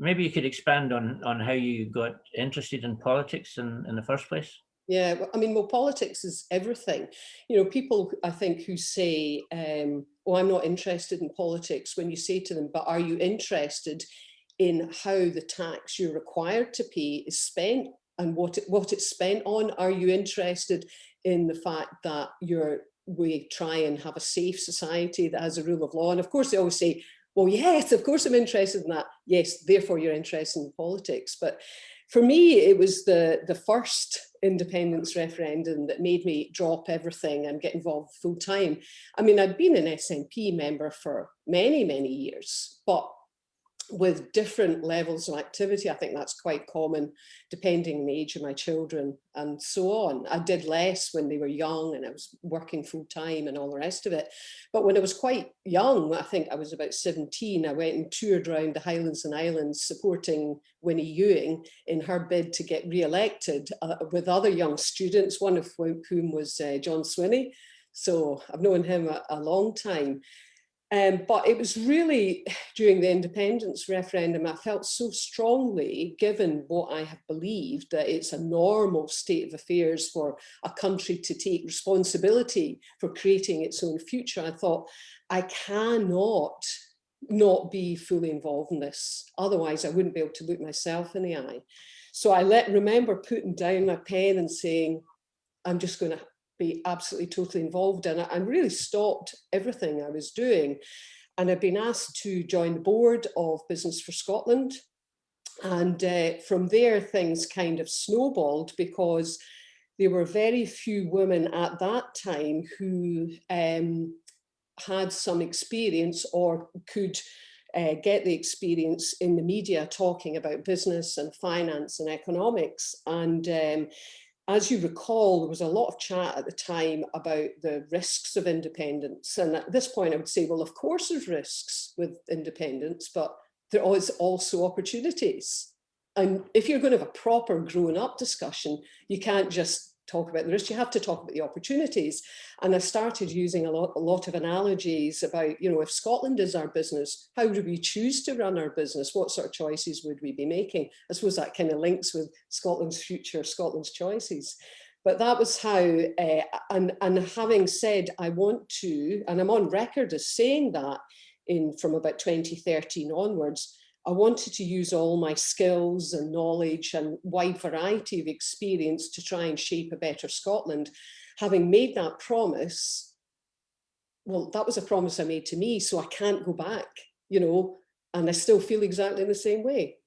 maybe you could expand on how you got interested in politics in the first place. Yeah, I mean, well, politics is everything. You know, people, I think, who say, oh, I'm not interested in politics, when you say to them, but are you interested in how the tax you're required to pay is spent and what it's spent on? Are you interested in the fact that we try and have a safe society that has a rule of law? And of course, they always say, well, yes, of course I'm interested in that. Yes, therefore you're interested in politics. But for me, it was the first independence referendum that made me drop everything and get involved full time. I mean, I'd been an SNP member for many, many years, but with different levels of activity. I think that's quite common depending on the age of my children and so on. I did less when they were young and I was working full time and all the rest of it. But when I was quite young, I think I was about 17, I went and toured around the Highlands and Islands supporting Winnie Ewing in her bid to get re-elected with other young students, one of whom was John Swinney. So I've known him a long time. But it was really during the independence referendum, I felt so strongly, given what I have believed, that it's a normal state of affairs for a country to take responsibility for creating its own future. I thought, I cannot not be fully involved in this. Otherwise, I wouldn't be able to look myself in the eye. So I remember putting down my pen and saying, I'm just going to be absolutely totally involved in it, and really stopped everything I was doing. And I've been asked to join the board of Business for Scotland. And from there, things kind of snowballed because there were very few women at that time who had some experience or could get the experience in the media talking about business and finance and economics. And as you recall, there was a lot of chat at the time about the risks of independence. And at this point, I would say, well, of course there's risks with independence, but there is also opportunities. And if you're going to have a proper grown-up discussion, you can't just talk about the risks, you have to talk about the opportunities. And I started using a lot of analogies about, you know, if Scotland is our business, how do we choose to run our business? What sort of choices would we be making? I suppose that kind of links with Scotland's future, Scotland's choices. But that was how, and having said I want to, and I'm on record as saying that from about 2013 onwards, I wanted to use all my skills and knowledge and wide variety of experience to try and shape a better Scotland. Having made that promise, well, that was a promise I made to me, so I can't go back, you know, and I still feel exactly the same way.